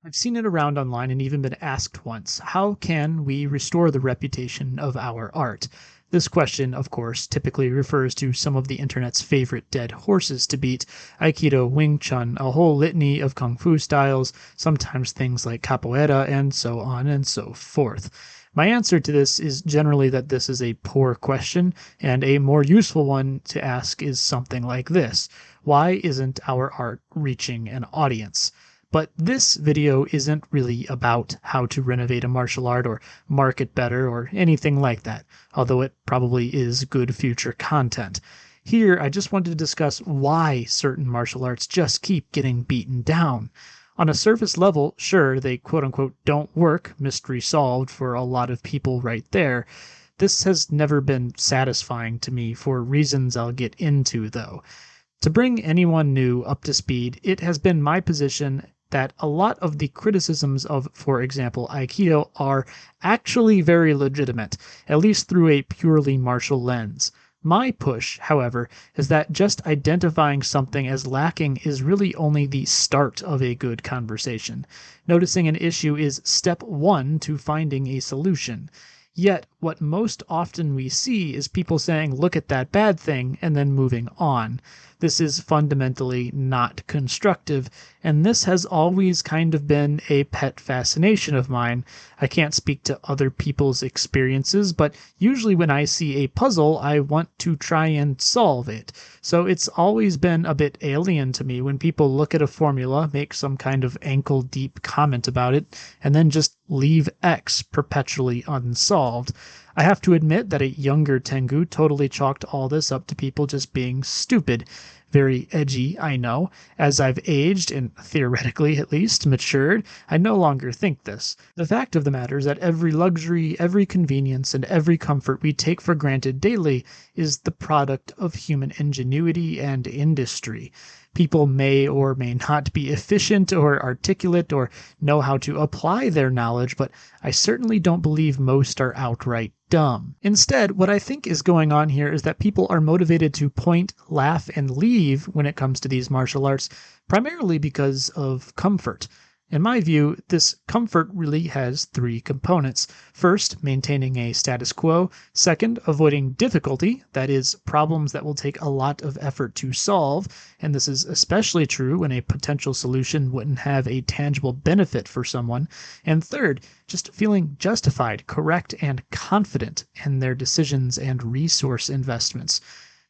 I've seen it around online and even been asked once, how can we restore the reputation of our art? This question, of course, typically refers to some of the internet's favorite dead horses to beat: Aikido, Wing Chun, a whole litany of Kung Fu styles, sometimes things like Capoeira, and so on and so forth. My answer to this is generally that this is a poor question, and a more useful one to ask is something like this: why isn't our art reaching an audience? But this video isn't really about how to renovate a martial art or market better or anything like that, although it probably is good future content. Here, I just wanted to discuss why certain martial arts just keep getting beaten down. On a surface level, sure, they quote unquote don't work, mystery solved for a lot of people right there. This has never been satisfying to me for reasons I'll get into, though. To bring anyone new up to speed, it has been my position that a lot of the criticisms of, for example, Aikido are actually very legitimate, at least through a purely martial lens. My push, however, is that just identifying something as lacking is really only the start of a good conversation. Noticing an issue is step one to finding a solution. Yet, what most often we see is people saying, look at that bad thing, and then moving on. This is fundamentally not constructive, and this has always kind of been a pet fascination of mine. I can't speak to other people's experiences, but usually when I see a puzzle, I want to try and solve it. So it's always been a bit alien to me when people look at a formula, make some kind of ankle-deep comment about it, and then just leave X perpetually unsolved. I have to admit that a younger Tengu totally chalked all this up to people just being stupid. Very edgy, I know. As I've aged, and theoretically at least matured, I no longer think this. The fact of the matter is that every luxury, every convenience, and every comfort we take for granted daily is the product of human ingenuity and industry. People may or may not be efficient or articulate or know how to apply their knowledge, but I certainly don't believe most are outright dumb. Instead, what I think is going on here is that people are motivated to point, laugh, and leave when it comes to these martial arts, primarily because of comfort. In my view, this comfort really has three components. First, maintaining a status quo. Second, avoiding difficulty, that is, problems that will take a lot of effort to solve, and this is especially true when a potential solution wouldn't have a tangible benefit for someone. And third, just feeling justified, correct, and confident in their decisions and resource investments.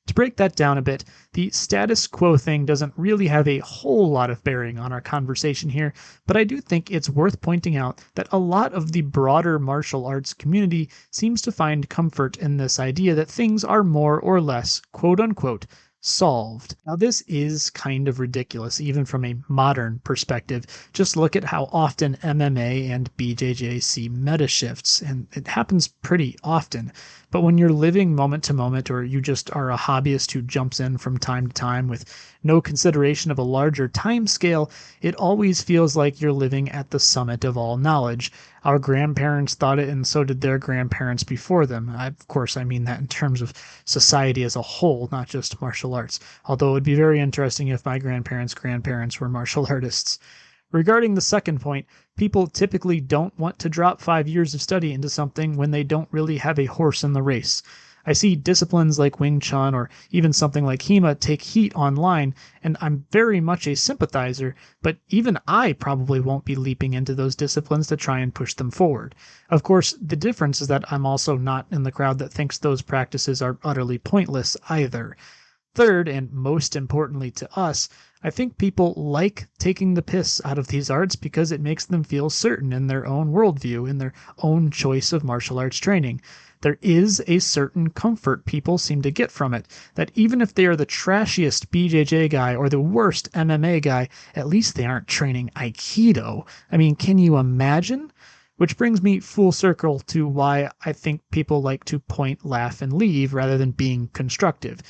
To break that down a bit, the status quo thing doesn't really have a whole lot of bearing on our conversation here, but I do think it's worth pointing out that a lot of the broader martial arts community seems to find comfort in this idea that things are more or less, quote unquote, solved. Now, this is kind of ridiculous, even from a modern perspective. Just look at how often MMA and BJJ see meta shifts, and it happens pretty often. But when you're living moment to moment, or you just are a hobbyist who jumps in from time to time with no consideration of a larger time scale, it always feels like you're living at the summit of all knowledge. Our grandparents thought it, and so did their grandparents before them. Of course, I mean that in terms of society as a whole, not just martial arts, although it would be very interesting if my grandparents were martial artists. Regarding the second point, people typically don't want to drop 5 years of study into something when they don't really have a horse in the race. I see disciplines like Wing Chun or even something like HEMA take heat online, and I'm very much a sympathizer, but even I probably won't be leaping into those disciplines to try and push them forward. Of course, the difference is that I'm also not in the crowd that thinks those practices are utterly pointless either. Third, and most importantly to us, I think people like taking the piss out of these arts because it makes them feel certain in their own worldview, in their own choice of martial arts training. There is a certain comfort people seem to get from it, that even if they are the trashiest BJJ guy or the worst MMA guy, at least they aren't training Aikido. I mean, can you imagine? Which brings me full circle to why I think people like to point, laugh, and leave rather than being constructive.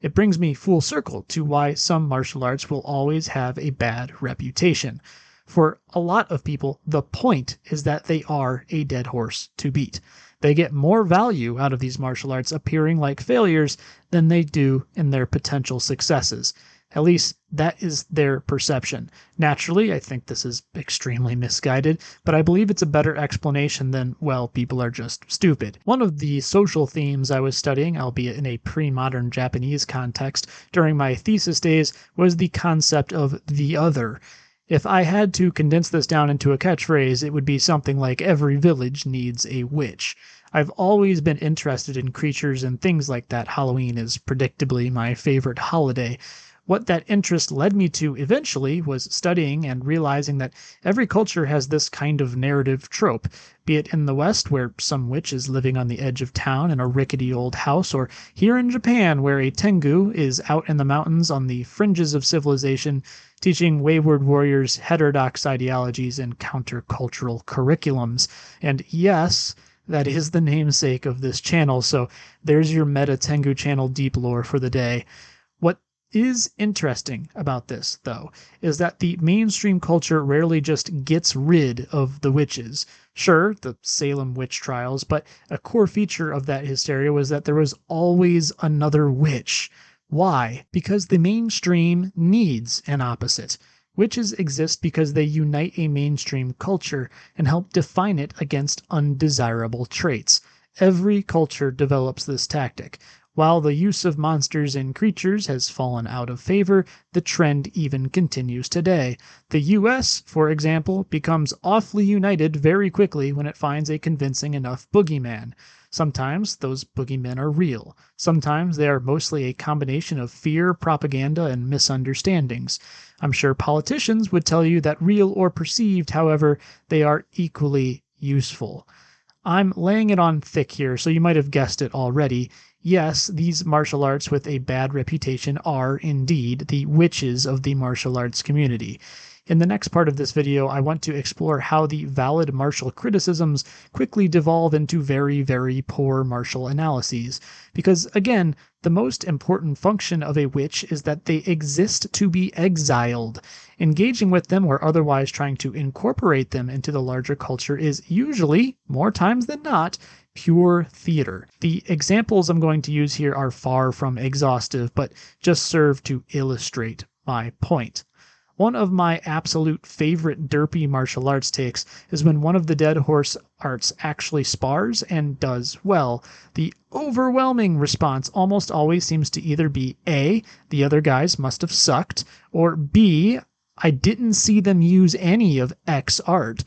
It brings me full circle to why some martial arts will always have a bad reputation. For a lot of people, the point is that they are a dead horse to beat. They get more value out of these martial arts appearing like failures than they do in their potential successes. At least that is their perception. Naturally, I think this is extremely misguided, but I believe it's a better explanation than, well, people are just stupid. One of the social themes I was studying, albeit in a pre-modern Japanese context, during my thesis days was the concept of the other. If I had to condense this down into a catchphrase, it would be something like every village needs a witch. I've always been interested in creatures and things like that. Halloween is predictably my favorite holiday. What that interest led me to eventually was studying and realizing that every culture has this kind of narrative trope, be it in the West, where some witch is living on the edge of town in a rickety old house, or here in Japan, where a tengu is out in the mountains on the fringes of civilization, teaching wayward warriors heterodox ideologies and countercultural curriculums. And yes, that is the namesake of this channel, so there's your Meta Tengu channel deep lore for the day. What is interesting about this, though, is that the mainstream culture rarely just gets rid of the witches. Sure, the Salem witch trials, but a core feature of that hysteria was that there was always another witch. Why? Because the mainstream needs an opposite. Witches exist because they unite a mainstream culture and help define it against undesirable traits. Every culture develops this tactic. While the use of monsters and creatures has fallen out of favor, the trend even continues today. The US, for example, becomes awfully united very quickly when it finds a convincing enough boogeyman. Sometimes those boogeymen are real. Sometimes they are mostly a combination of fear, propaganda, and misunderstandings. I'm sure politicians would tell you that real or perceived, however, they are equally useful. I'm laying it on thick here, so you might have guessed it already. Yes, these martial arts with a bad reputation are indeed the witches of the martial arts community. In the next part of this video, I want to explore how the valid martial criticisms quickly devolve into very, very poor martial analyses. Because, again, the most important function of a witch is that they exist to be exiled. Engaging with them or otherwise trying to incorporate them into the larger culture is usually, more times than not, pure theater. The examples I'm going to use here are far from exhaustive, but just serve to illustrate my point. One of my absolute favorite derpy martial arts takes is when one of the dead horse arts actually spars and does well. The overwhelming response almost always seems to either be A, the other guys must have sucked, or B, I didn't see them use any of X art.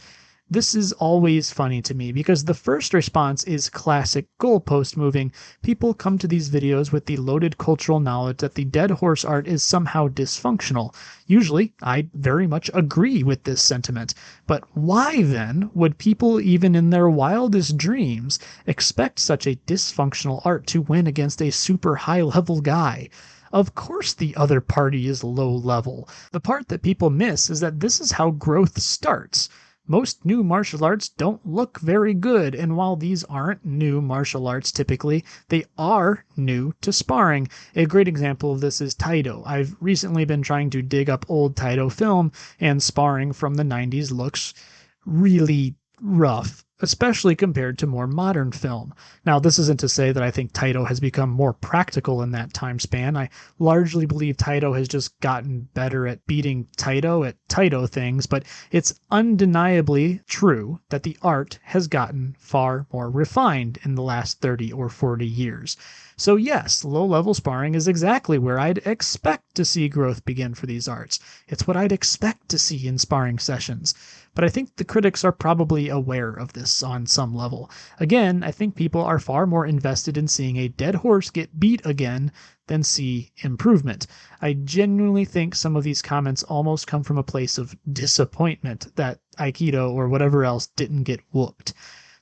This is always funny to me because the first response is classic goalpost moving. People come to these videos with the loaded cultural knowledge that the dead horse art is somehow dysfunctional. Usually, I very much agree with this sentiment. But why then would people, even in their wildest dreams, expect such a dysfunctional art to win against a super high-level guy? Of course the other party is low level. The part that people miss is that this is how growth starts. Most new martial arts don't look very good, and while these aren't new martial arts typically, they are new to sparring. A great example of this is Taito. I've recently been trying to dig up old Taito film, and sparring from the 90s looks really rough, especially compared to more modern film. Now, this isn't to say that I think Taito has become more practical in that time span. I largely believe Taito has just gotten better at beating Taito at Taito things, but it's undeniably true that the art has gotten far more refined in the last 30 or 40 years. So yes, low-level sparring is exactly where I'd expect to see growth begin for these arts. It's what I'd expect to see in sparring sessions. But I think the critics are probably aware of this on some level. Again, I think people are far more invested in seeing a dead horse get beat again than see improvement. I genuinely think some of these comments almost come from a place of disappointment that Aikido or whatever else didn't get whooped.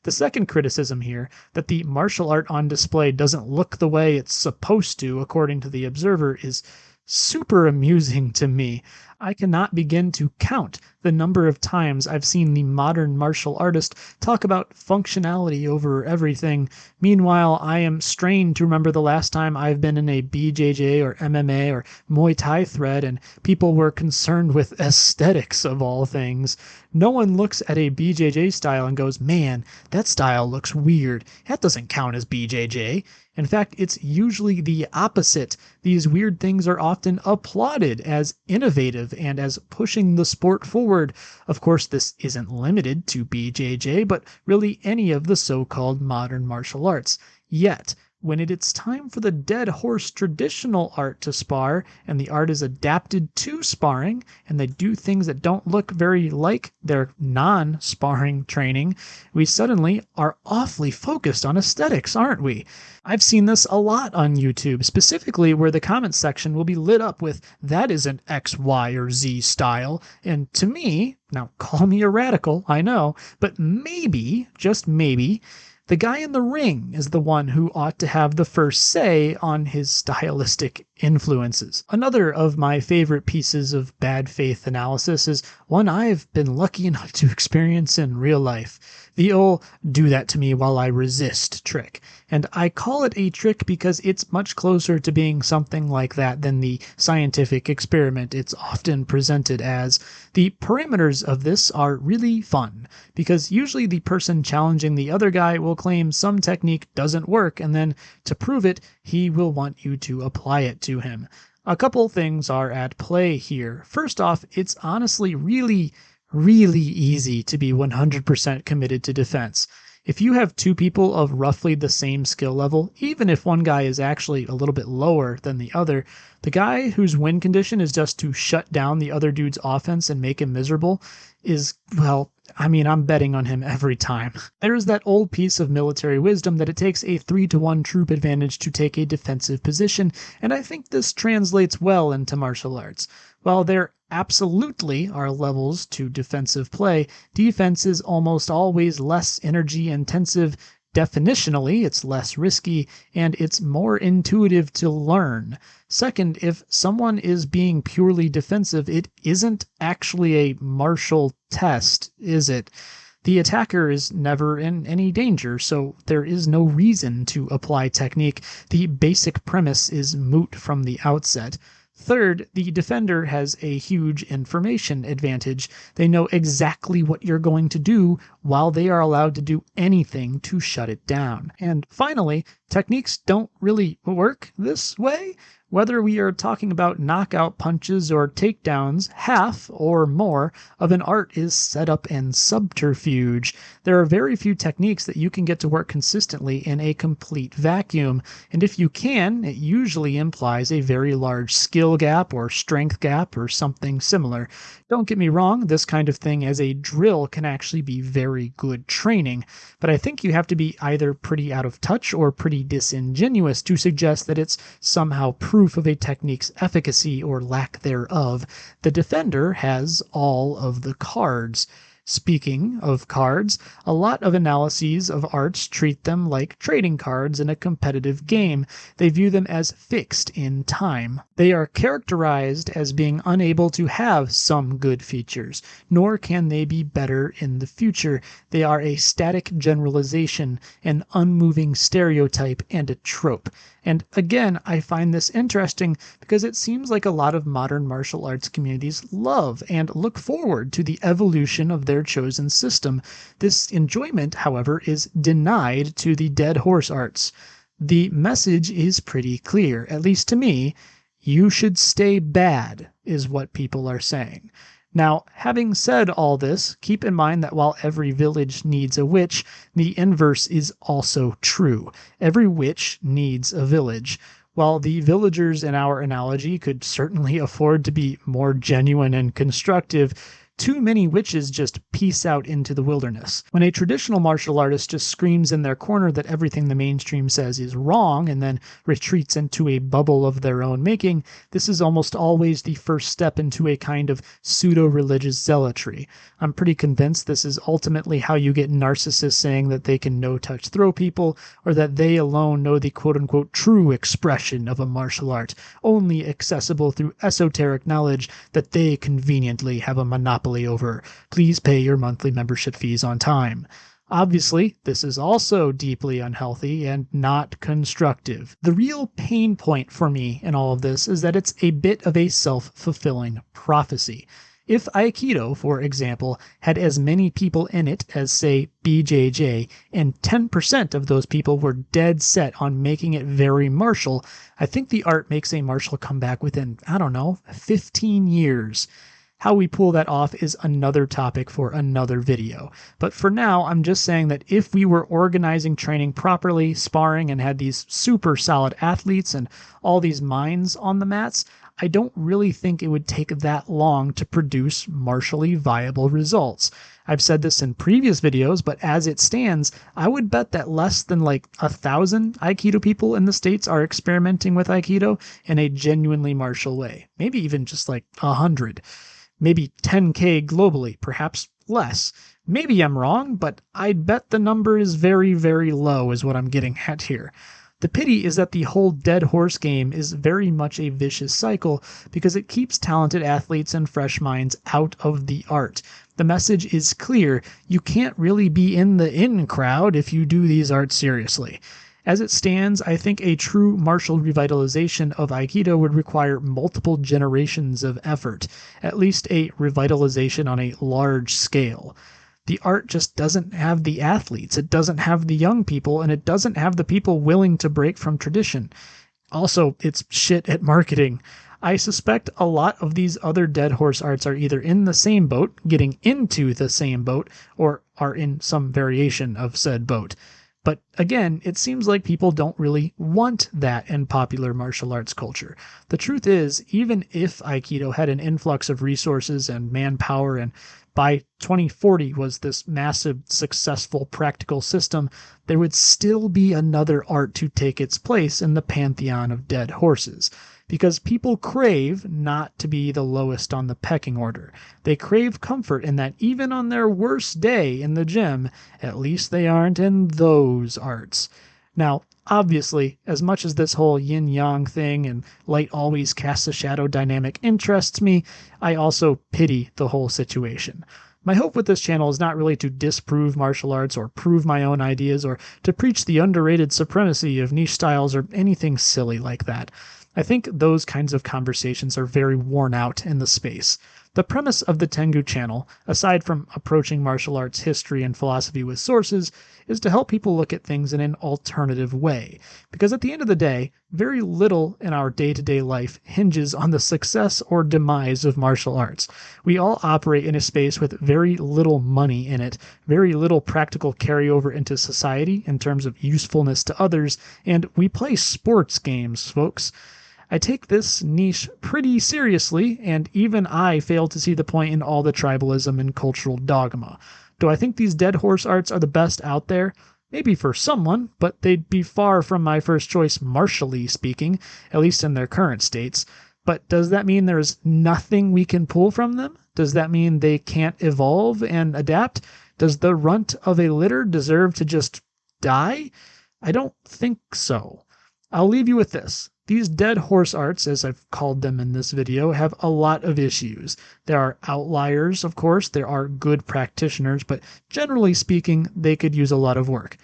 The second criticism here, that the martial art on display doesn't look the way it's supposed to according to the observer, is super amusing to me. I cannot begin to count the number of times I've seen the modern martial artist talk about functionality over everything. Meanwhile, I am strained to remember the last time I've been in a BJJ or MMA or Muay Thai thread and people were concerned with aesthetics of all things. No one looks at a BJJ style and goes, man, that style looks weird. That doesn't count as BJJ. In fact, it's usually the opposite. These weird things are often applauded as innovative and as pushing the sport forward. Of course, this isn't limited to BJJ, but really any of the so-called modern martial arts. Yet, when it's time for the dead horse traditional art to spar, and the art is adapted to sparring, and they do things that don't look very like their non-sparring training, we suddenly are awfully focused on aesthetics, aren't we? I've seen this a lot on YouTube, specifically where the comments section will be lit up with, that isn't X, Y, or Z style, and to me, now call me a radical, I know, but maybe, just maybe, the guy in the ring is the one who ought to have the first say on his stylistic influences. Another of my favorite pieces of bad faith analysis is one I've been lucky enough to experience in real life. The old do that to me while I resist trick. And I call it a trick because it's much closer to being something like that than the scientific experiment it's often presented as. The parameters of this are really fun, because usually the person challenging the other guy will claim some technique doesn't work, and then to prove it, he will want you to apply it to him. A couple things are at play here. First off, it's honestly really easy to be 100% committed to defense. If you have two people of roughly the same skill level, even if one guy is actually a little bit lower than the other, the guy whose win condition is just to shut down the other dude's offense and make him miserable is, well, I mean, I'm betting on him every time. There's that old piece of military wisdom that it takes a 3-to-1 troop advantage to take a defensive position, and I think this translates well into martial arts. While there absolutely are levels to defensive play, defense is almost always less energy intensive. Definitionally, it's less risky, and it's more intuitive to learn. Second, if someone is being purely defensive, it isn't actually a martial test, is it? The attacker is never in any danger, so there is no reason to apply technique. The basic premise is moot from the outset. Third, the defender has a huge information advantage. They know exactly what you're going to do while they are allowed to do anything to shut it down. And finally, techniques don't really work this way. Whether we are talking about knockout punches or takedowns, half or more of an art is setup and subterfuge. There are very few techniques that you can get to work consistently in a complete vacuum, and if you can, it usually implies a very large skill gap or strength gap or something similar. Don't get me wrong, this kind of thing as a drill can actually be very good training, but I think you have to be either pretty out of touch or pretty disingenuous to suggest that it's somehow proof of a technique's efficacy or lack thereof. The defender has all of the cards. Speaking of cards, a lot of analyses of arts treat them like trading cards in a competitive game. They view them as fixed in time. They are characterized as being unable to have some good features, nor can they be better in the future. They are a static generalization, an unmoving stereotype, and a trope. And again, I find this interesting because it seems like a lot of modern martial arts communities love and look forward to the evolution of their chosen system. This enjoyment, however, is denied to the dead horse arts. The message is pretty clear, at least to me. You should stay bad, is what people are saying. Now, having said all this, keep in mind that while every village needs a witch, the inverse is also true. Every witch needs a village. While the villagers in our analogy could certainly afford to be more genuine and constructive, too many witches just peace out into the wilderness. When a traditional martial artist just screams in their corner that everything the mainstream says is wrong and then retreats into a bubble of their own making, this is almost always the first step into a kind of pseudo-religious zealotry. I'm pretty convinced this is ultimately how you get narcissists saying that they can no-touch throw people, or that they alone know the quote-unquote true expression of a martial art, only accessible through esoteric knowledge that they conveniently have a monopoly happily over, "Please pay your monthly membership fees on time." Obviously, this is also deeply unhealthy and not constructive. The real pain point for me in all of this is that it's a bit of a self-fulfilling prophecy. If Aikido, for example, had as many people in it as, say, BJJ, and 10% of those people were dead set on making it very martial, I think the art makes a martial comeback within, 15 years. How we pull that off is another topic for another video. But for now, I'm just saying that if we were organizing training properly, sparring, and had these super solid athletes and all these minds on the mats, I don't really think it would take that long to produce martially viable results. I've said this in previous videos, but as it stands, I would bet that less than 1,000 Aikido people in the States are experimenting with Aikido in a genuinely martial way. Maybe even just 100. Maybe 10K globally, perhaps less. Maybe I'm wrong, but I'd bet the number is very, very low is what I'm getting at here. The pity is that the whole dead horse game is very much a vicious cycle because it keeps talented athletes and fresh minds out of the art. The message is clear: you can't really be in the in crowd if you do these arts seriously. As it stands, I think a true martial revitalization of Aikido would require multiple generations of effort, at least a revitalization on a large scale. The art just doesn't have the athletes, it doesn't have the young people, and it doesn't have the people willing to break from tradition. Also, it's shit at marketing. I suspect a lot of these other dead horse arts are either in the same boat, getting into the same boat, or are in some variation of said boat. But again, it seems like people don't really want that in popular martial arts culture. The truth is, even if Aikido had an influx of resources and manpower and by 2040 was this massive, successful, practical system, there would still be another art to take its place in the pantheon of dead horses. Because people crave not to be the lowest on the pecking order. They crave comfort in that even on their worst day in the gym, at least they aren't in those arts. Now, obviously, as much as this whole yin-yang thing and light always casts a shadow dynamic interests me, I also pity the whole situation. My hope with this channel is not really to disprove martial arts or prove my own ideas or to preach the underrated supremacy of niche styles or anything silly like that. I think those kinds of conversations are very worn out in the space. The premise of the Tengu channel, aside from approaching martial arts history and philosophy with sources, is to help people look at things in an alternative way. Because at the end of the day, very little in our day-to-day life hinges on the success or demise of martial arts. We all operate in a space with very little money in it, very little practical carryover into society in terms of usefulness to others, and we play sports games, folks. I take this niche pretty seriously, and even I fail to see the point in all the tribalism and cultural dogma. Do I think these dead horse arts are the best out there? Maybe for someone, but they'd be far from my first choice martially speaking, at least in their current states. But does that mean there's nothing we can pull from them? Does that mean they can't evolve and adapt? Does the runt of a litter deserve to just die? I don't think so. I'll leave you with this. These dead horse arts, as I've called them in this video, have a lot of issues. There are outliers, of course, there are good practitioners, but generally speaking, they could use a lot of work.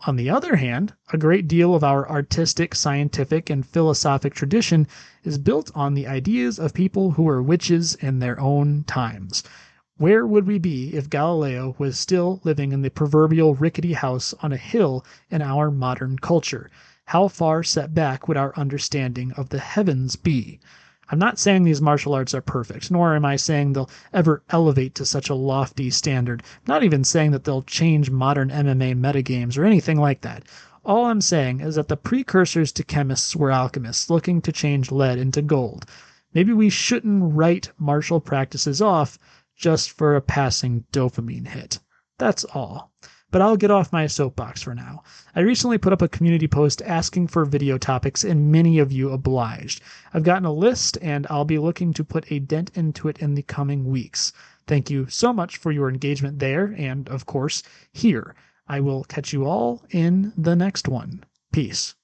On the other hand, a great deal of our artistic, scientific, and philosophic tradition is built on the ideas of people who were witches in their own times. Where would we be if Galileo was still living in the proverbial rickety house on a hill in our modern culture? How far set back would our understanding of the heavens be? I'm not saying these martial arts are perfect, nor am I saying they'll ever elevate to such a lofty standard. I'm not even saying that they'll change modern MMA metagames or anything like that. All I'm saying is that the precursors to chemists were alchemists looking to change lead into gold. Maybe we shouldn't write martial practices off just for a passing dopamine hit. That's all. But I'll get off my soapbox for now. I recently put up a community post asking for video topics, and many of you obliged. I've gotten a list, and I'll be looking to put a dent into it in the coming weeks. Thank you so much for your engagement there, and of course, here. I will catch you all in the next one. Peace.